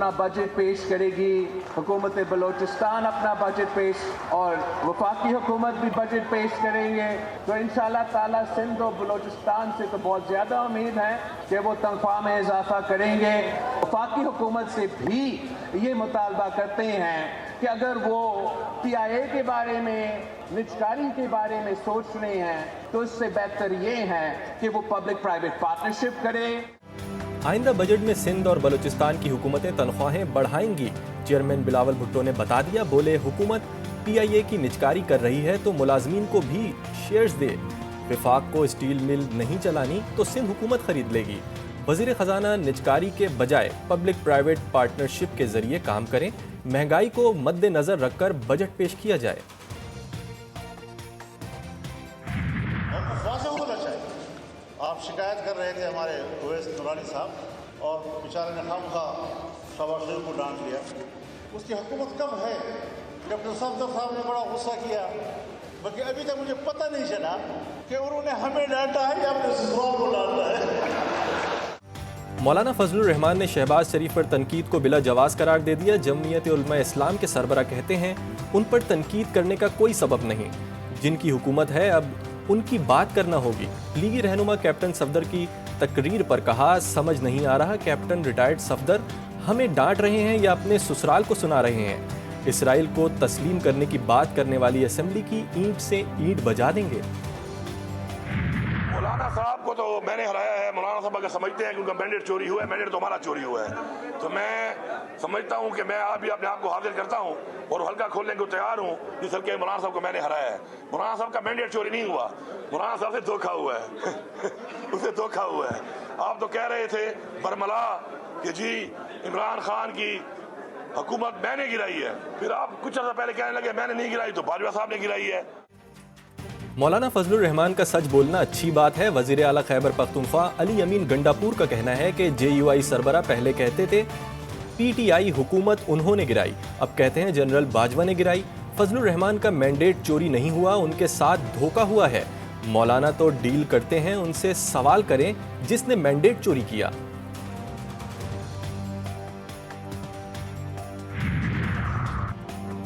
अपना बजट पेश करेगी, हुकूमत बलोचिस्तान अपना बजट पेश और वफाकी हुकूमत भी बजट पेश करेंगे। तो इंशाअल्लाह ताला सिंध और बलोचिस्तान से तो बहुत ज़्यादा उम्मीद है कि वो तनख्वाह में इजाफा करेंगे। वफाकी हुकूमत से भी ये मुतालबा करते हैं कि अगर वो PIA के बारे में, निजकारी के बारे में सोच रहे हैं तो इससे बेहतर ये है कि वो पब्लिक प्राइवेट पार्टनरशिप करें। आइंदा बजट में सिंध और बलूचिस्तान की हुकूमतें तनख्वाहें बढ़ाएंगी। चेयरमैन बिलावल भुट्टो ने बता दिया, बोले हुकूमत PIA की निजकारी कर रही है तो मुलाजमीन को भी शेयर्स दे। विफाक को स्टील मिल नहीं चलानी तो सिंध हुकूमत खरीद लेगी। वजीर खजाना निजकारी के बजाय पब्लिक प्राइवेट पार्टनरशिप के जरिए काम करें। महंगाई को मद्देनजर रखकर बजट पेश किया जाए। आप शिकायत कर रहे थे हमारे उवैस नूरानी साहब और बेचारे ने खामखा शहबाज शरीफ को डांट लिया। उसकी हुकूमत कब है? डॉक्टर सफदर साहब ने बड़ा गुस्सा किया, बल्कि अभी तक मुझे पता नहीं चला कि उन्होंने हमें डांटा है या अपने ससुराल को डांटा है। मौलाना फजलुर रहमान ने शहबाज शरीफ पर तनकीद को बिला जवाज़ करार दे दिया। जमीयत उलमा इस्लाम के सरबराह कहते हैं उन पर तनकीद करने का कोई सबब नहीं। जिनकी हुकूमत है अब उनकी बात करना होगी। लीगी रहनुमा कैप्टन सफदर की तकरीर पर कहा, समझ नहीं आ रहा कैप्टन रिटायर्ड सफदर हमें डांट रहे हैं या अपने ससुराल को सुना रहे हैं। इसराइल को तस्लीम करने की बात करने वाली असेंबली की ईंट से ईंट बजा देंगे। मौलाना साहब को तो मैंने हराया है। मौलाना साहब अगर समझते हैं कि उनका मैंडेट चोरी हुआ है, मैंडेट तो हमारा चोरी हुआ है, तो मैं समझता हूं कि मैं अभी अपने आप को हाजिर करता हूं और हल्का खोलने को तैयार हूं जिस हल्के मौलाना साहब को मैंने हराया है। मौलाना साहब का मैंडेट चोरी नहीं हुआ, मौलाना साहब से धोखा हुआ है उससे धोखा हुआ है। आप तो कह रहे थे बरमला कि जी इमरान खान की हुकूमत मैंने गिराई है, फिर आप कुछ अर्सा पहले कहने लगे मैंने नहीं गिराई तो बाजवा साहब ने गिराई है। मौलाना फजलुर रहमान का सच बोलना अच्छी बात है। वजीर आला खैबर पख्तूनख्वा अली अमीन गंडापुर का कहना है कि JUI सरबरा पहले कहते थे PTI हुकूमत उन्होंने गिराई, अब कहते हैं जनरल बाजवा ने गिराई। फजलुर रहमान का मैंडेट चोरी नहीं हुआ, उनके साथ धोखा हुआ है। मौलाना तो डील करते हैं, उनसे सवाल करें जिसने मैंडेट चोरी किया।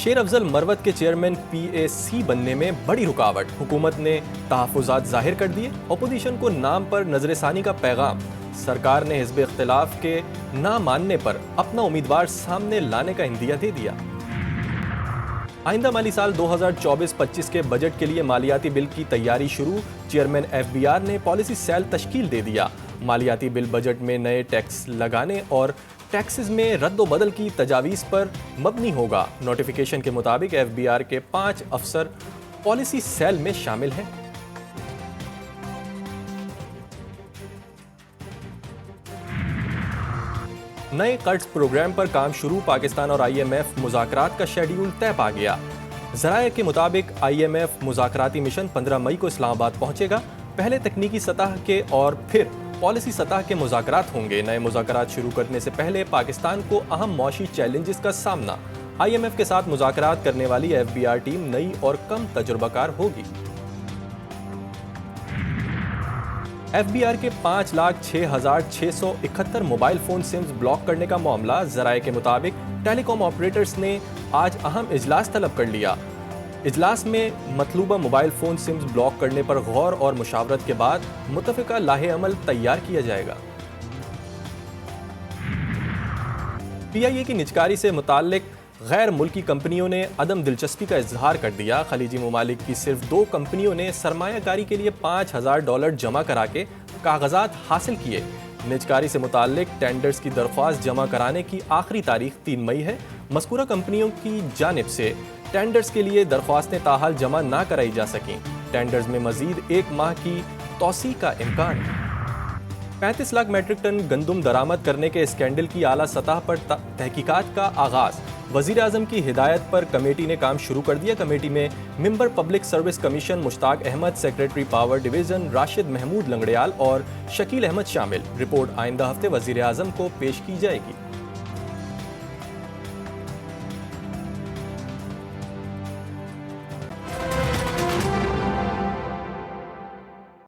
शेर अफजल मरवत के चेयरमैन PAC बनने में बड़ी रुकावट। हुकूमत ने तहफ़्फ़ुज़ात जाहिर कर दिए। अपोजिशन को नाम पर नजरसानी का पैगाम। सरकार ने हिज़्ब इख्तिलाफ के ना मानने पर अपना उम्मीदवार सामने लाने का इंदिया दे दिया। आइंदा माली साल 2024-25 के बजट के लिए मालियाती बिल की तैयारी शुरू। चेयरमैन FBR ने पॉलिसी सेल तश्कील दे दिया। मालियाती बिल बजट में नए टैक्स लगाने और टैक्सेस में रद्द बदल की तजावीज़ पर मबनी होगा। नोटिफिकेशन के मुताबिक FBR के 5 अफसर पॉलिसी सेल में शामिल हैं। नए कर्ज प्रोग्राम पर काम शुरू। पाकिस्तान और IMF मुज़ाकरात का शेड्यूल तय पा गया। ज़राए के मुताबिक IMF मुज़ाकराती मिशन 15 मई को इस्लामाबाद पहुंचेगा। पहले तकनीकी सतह के और फिर पॉलिसी सतह के मुज़ाकरात होंगे। नए मुज़ाकरात शुरू करने से पहले पाकिस्तान को अहम मौशी चैलेंजेस का सामना। IMF के साथ मुज़ाकरात करने वाली FBR टीम नई और कम तजुर्बाकार होगी। FBR के 5,06,671 मोबाइल फ़ोन सिम्स ब्लॉक करने का मामला। ज़राए के मुताबिक टेलीकॉम ऑपरेटर्स ने आज अहम इजलास तलब कर लिया। इजलास में मतलूबा मोबाइल फ़ोन सिम्स ब्लॉक करने पर गौर और मुशावरत के बाद मुतफ़िका लाहे अमल तैयार किया जाएगा। PIA की निजकारी से मुताल्लिक गैर मुल्की कंपनियों ने अदम दिलचस्पी का इजहार कर दिया। खलीजी ममालिक की सिर्फ 2 कंपनियों ने सरमायाकारी के लिए $5,000 जमा करा के कागजात हासिल किए। निजकारी से मुताल्लिक टेंडर्स की दरख्वास्त जमा कराने की आखिरी तारीख 3 मई है। मज़कूरा कंपनियों की जानिब से टेंडर्स के लिए दरख्वास्तें ताहाल जमा ना कराई जा सकें। टेंडर्स में मजीद 1 माह की तौसी का इम्कान। 35 लाख मेट्रिक टन गंदम दरामद करने के स्कैंडल की आला सतह पर तहकीकात का आगाज। वज़ीर आज़म की हिदायत पर कमेटी ने काम शुरू कर दिया। कमेटी में member public service commission Mushtaq Ahmed, secretary power division Rashid Mahmood Langrial और शकील अहमद शामिल। रिपोर्ट आइंदा हफ्ते वज़ीर आज़म को पेश की जाएगी।